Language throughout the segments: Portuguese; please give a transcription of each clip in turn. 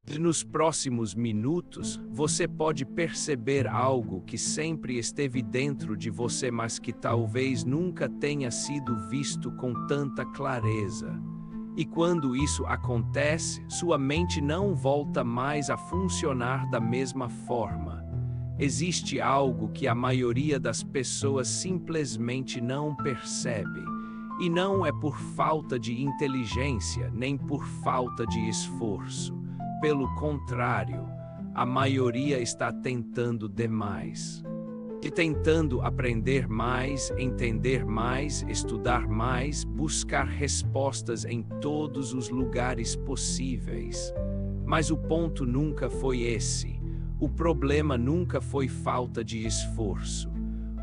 Nos próximos minutos, você pode perceber algo que sempre esteve dentro de você, mas que talvez nunca tenha sido visto com tanta clareza. E quando isso acontece, sua mente não volta mais a funcionar da mesma forma. Existe algo que a maioria das pessoas simplesmente não percebe. E não é por falta de inteligência, nem por falta de esforço. Pelo contrário, a maioria está tentando demais. E tentando aprender mais, entender mais, estudar mais, buscar respostas em todos os lugares possíveis. Mas o ponto nunca foi esse. O problema nunca foi falta de esforço.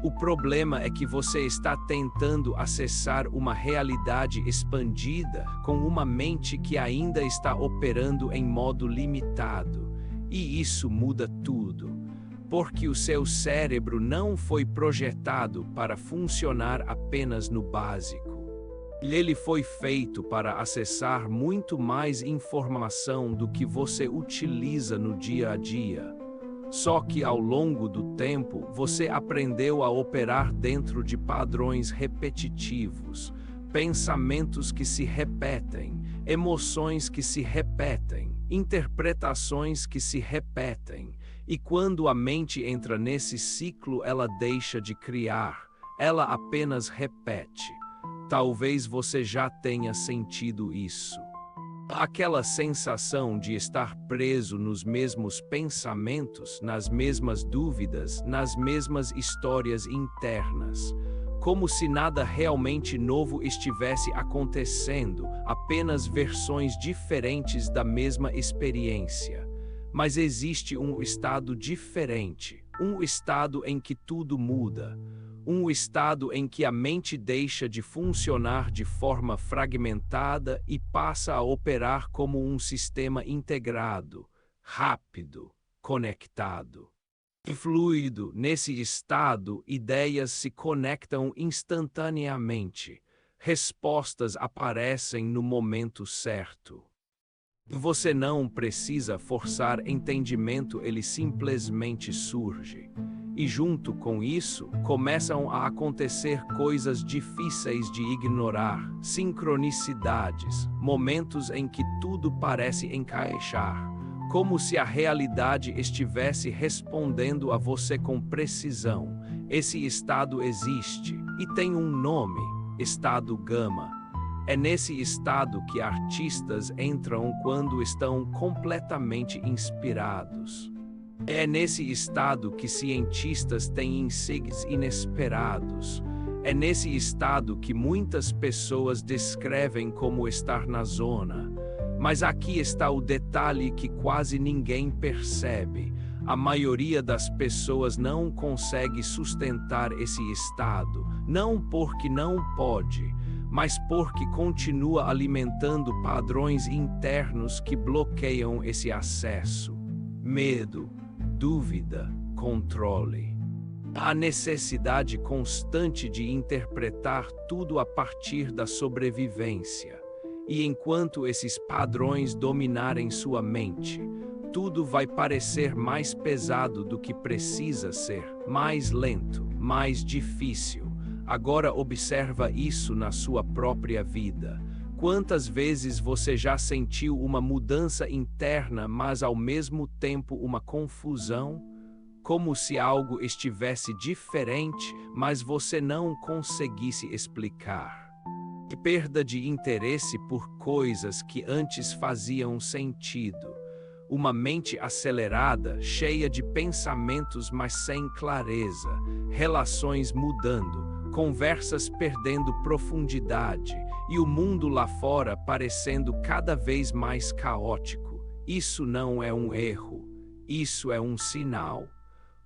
O problema é que você está tentando acessar uma realidade expandida com uma mente que ainda está operando em modo limitado. E isso muda tudo, porque o seu cérebro não foi projetado para funcionar apenas no básico. Ele foi feito para acessar muito mais informação do que você utiliza no dia a dia. Só que ao longo do tempo, você aprendeu a operar dentro de padrões repetitivos, pensamentos que se repetem, emoções que se repetem, interpretações que se repetem. E quando a mente entra nesse ciclo, ela deixa de criar, ela apenas repete. Talvez você já tenha sentido isso. Aquela sensação de estar preso nos mesmos pensamentos, nas mesmas dúvidas, nas mesmas histórias internas. Como se nada realmente novo estivesse acontecendo, apenas versões diferentes da mesma experiência. Mas existe um estado diferente, um estado em que tudo muda. Um estado em que a mente deixa de funcionar de forma fragmentada e passa a operar como um sistema integrado, rápido, conectado. E fluido, nesse estado, ideias se conectam instantaneamente, respostas aparecem no momento certo. Você não precisa forçar entendimento, ele simplesmente surge. E junto com isso, começam a acontecer coisas difíceis de ignorar, sincronicidades, momentos em que tudo parece encaixar, como se a realidade estivesse respondendo a você com precisão. Esse estado existe, e tem um nome, estado gama. É nesse estado que artistas entram quando estão completamente inspirados. É nesse estado que cientistas têm insights inesperados. É nesse estado que muitas pessoas descrevem como estar na zona. Mas aqui está o detalhe que quase ninguém percebe. A maioria das pessoas não consegue sustentar esse estado, não porque não pode, mas porque continua alimentando padrões internos que bloqueiam esse acesso. Medo, dúvida, controle. A necessidade constante de interpretar tudo a partir da sobrevivência. E enquanto esses padrões dominarem sua mente, tudo vai parecer mais pesado do que precisa ser, mais lento, mais difícil. Agora observa isso na sua própria vida. Quantas vezes você já sentiu uma mudança interna, mas ao mesmo tempo uma confusão? Como se algo estivesse diferente, mas você não conseguisse explicar. E perda de interesse por coisas que antes faziam sentido. Uma mente acelerada, cheia de pensamentos, mas sem clareza. Relações mudando, conversas perdendo profundidade. E o mundo lá fora parecendo cada vez mais caótico. Isso não é um erro. Isso é um sinal.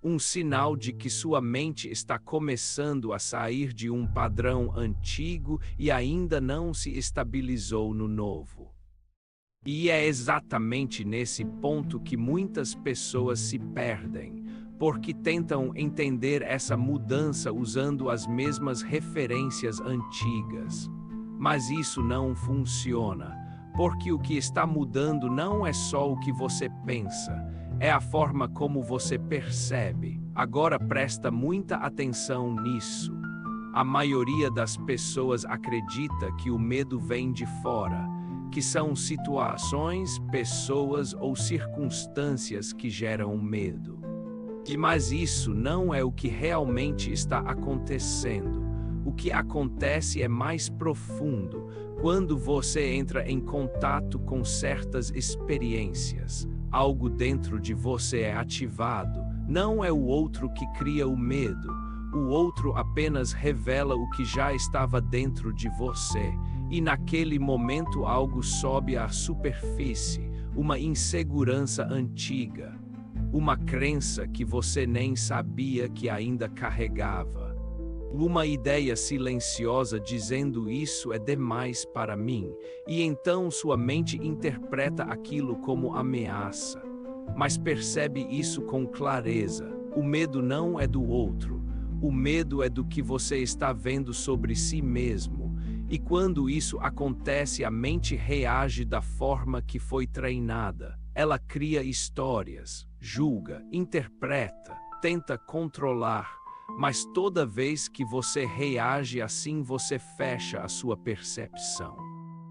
Um sinal de que sua mente está começando a sair de um padrão antigo e ainda não se estabilizou no novo. E é exatamente nesse ponto que muitas pessoas se perdem, porque tentam entender essa mudança usando as mesmas referências antigas. Mas isso não funciona, Porque o que está mudando não é só o que você pensa, é a forma como você percebe. Agora presta muita atenção nisso. A maioria das pessoas acredita que o medo vem de fora, que são situações, pessoas ou circunstâncias que geram medo. Mas isso não é o que realmente está acontecendo. O que acontece é mais profundo. Quando você entra em contato com certas experiências, algo dentro de você é ativado. Não é o outro que cria o medo. O outro apenas revela o que já estava dentro de você. E naquele momento algo sobe à superfície, uma insegurança antiga, uma crença que você nem sabia que ainda carregava. Uma ideia silenciosa dizendo isso é demais para mim, e então sua mente interpreta aquilo como ameaça. Mas percebe isso com clareza. O medo não é do outro. O medo é do que você está vendo sobre si mesmo. E quando isso acontece, a mente reage da forma que foi treinada. Ela cria histórias, julga, interpreta, tenta controlar. Mas toda vez que você reage assim, você fecha a sua percepção.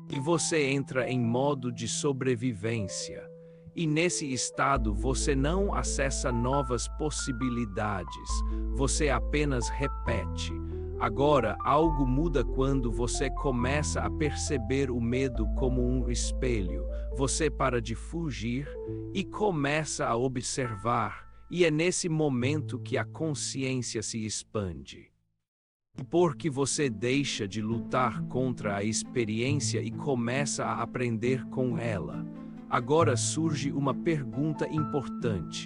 E você entra em modo de sobrevivência. E nesse estado você não acessa novas possibilidades, você apenas repete. Agora, algo muda quando você começa a perceber o medo como um espelho. Você para de fugir e começa a observar. E é nesse momento que a consciência se expande. Porque você deixa de lutar contra a experiência e começa a aprender com ela. Agora surge uma pergunta importante.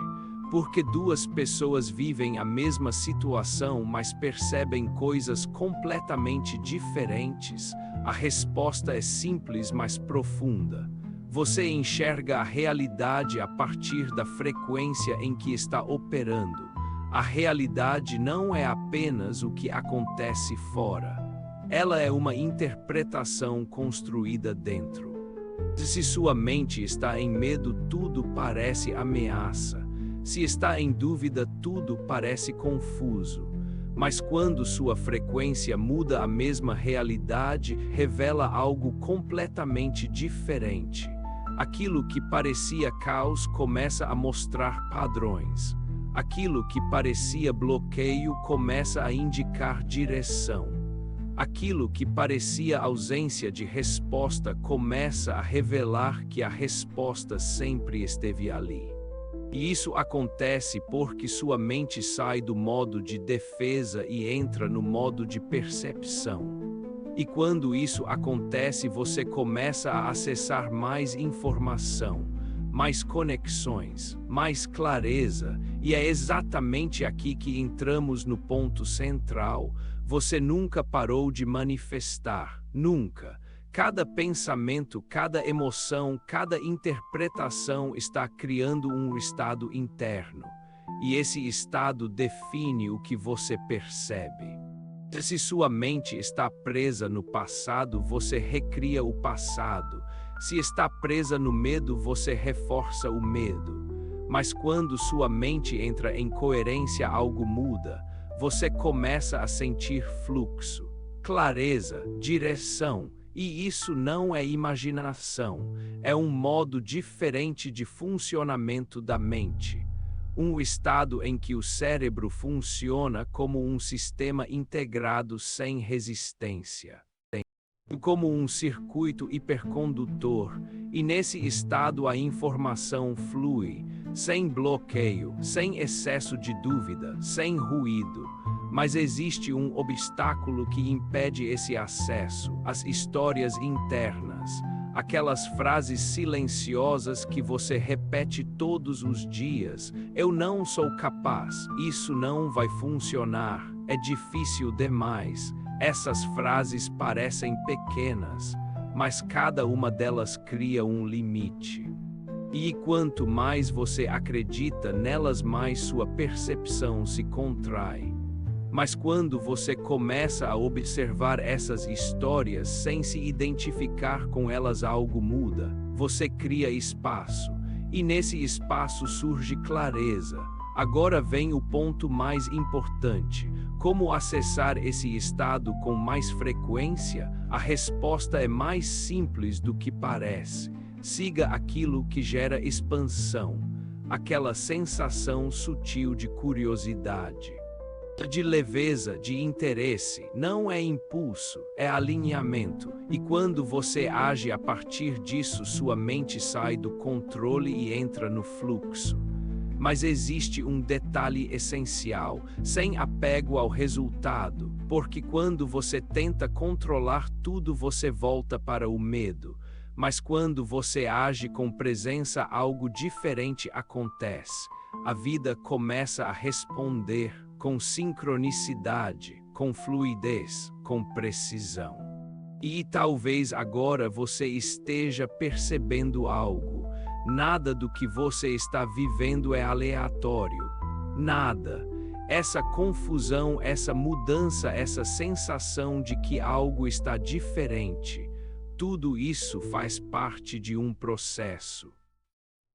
Por que duas pessoas vivem a mesma situação, mas percebem coisas completamente diferentes? A resposta é simples, mas profunda. Você enxerga a realidade a partir da frequência em que está operando. A realidade não é apenas o que acontece fora. Ela é uma interpretação construída dentro. Se sua mente está em medo, tudo parece ameaça. Se está em dúvida, tudo parece confuso. Mas quando sua frequência muda, a mesma realidade revela algo completamente diferente. Aquilo que parecia caos começa a mostrar padrões. Aquilo que parecia bloqueio começa a indicar direção. Aquilo que parecia ausência de resposta começa a revelar que a resposta sempre esteve ali. E isso acontece porque sua mente sai do modo de defesa e entra no modo de percepção. E quando isso acontece, você começa a acessar mais informação, mais conexões, mais clareza, e é exatamente aqui que entramos no ponto central. Você nunca parou de manifestar, nunca. Cada pensamento, cada emoção, cada interpretação está criando um estado interno, e esse estado define o que você percebe. Se sua mente está presa no passado, você recria o passado. Se está presa no medo, você reforça o medo. Mas quando sua mente entra em coerência, algo muda. Você começa a sentir fluxo, clareza, direção. E isso não é imaginação, é um modo diferente de funcionamento da mente. Um estado em que o cérebro funciona como um sistema integrado sem resistência. Como um circuito hipercondutor, e nesse estado a informação flui, sem bloqueio, sem excesso de dúvida, sem ruído. Mas existe um obstáculo que impede esse acesso: as histórias internas, aquelas frases silenciosas que você repete todos os dias. Eu não sou capaz, isso não vai funcionar, é difícil demais. Essas frases parecem pequenas, mas cada uma delas cria um limite. E quanto mais você acredita nelas, mais sua percepção se contrai. Mas quando você começa a observar essas histórias sem se identificar com elas, algo muda. Você cria espaço, e nesse espaço surge clareza. Agora vem o ponto mais importante: como acessar esse estado com mais frequência? A resposta é mais simples do que parece. Siga aquilo que gera expansão, aquela sensação sutil de curiosidade, de leveza, de interesse. Não é impulso, é alinhamento. E quando você age a partir disso, sua mente sai do controle e entra no fluxo. Mas existe um detalhe essencial: sem apego ao resultado, porque quando você tenta controlar tudo, você volta para o medo. Mas quando você age com presença, algo diferente acontece. A vida começa a responder com sincronicidade, com fluidez, com precisão. E talvez agora você esteja percebendo algo. Nada do que você está vivendo é aleatório. Nada. Essa confusão, essa mudança, essa sensação de que algo está diferente, tudo isso faz parte de um processo.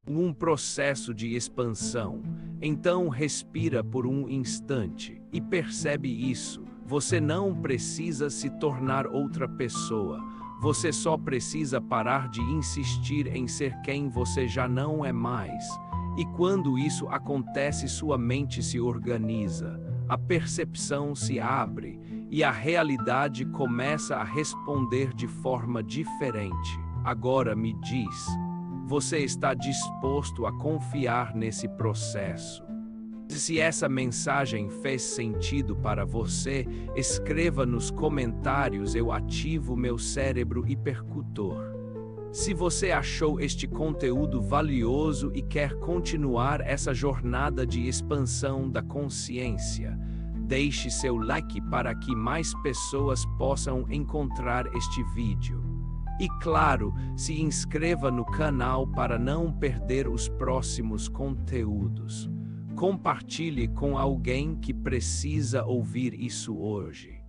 Um processo de expansão. Então respira por um instante e percebe isso. Você não precisa se tornar outra pessoa. Você só precisa parar de insistir em ser quem você já não é mais. E quando isso acontece, sua mente se organiza, a percepção se abre e a realidade começa a responder de forma diferente. Agora me diz, você está disposto a confiar nesse processo? Se essa mensagem fez sentido para você, escreva nos comentários. Eu ativo meu cérebro hipercutor. Se você achou este conteúdo valioso e quer continuar essa jornada de expansão da consciência, deixe seu like para que mais pessoas possam encontrar este vídeo. E claro, se inscreva no canal para não perder os próximos conteúdos. Compartilhe com alguém que precisa ouvir isso hoje.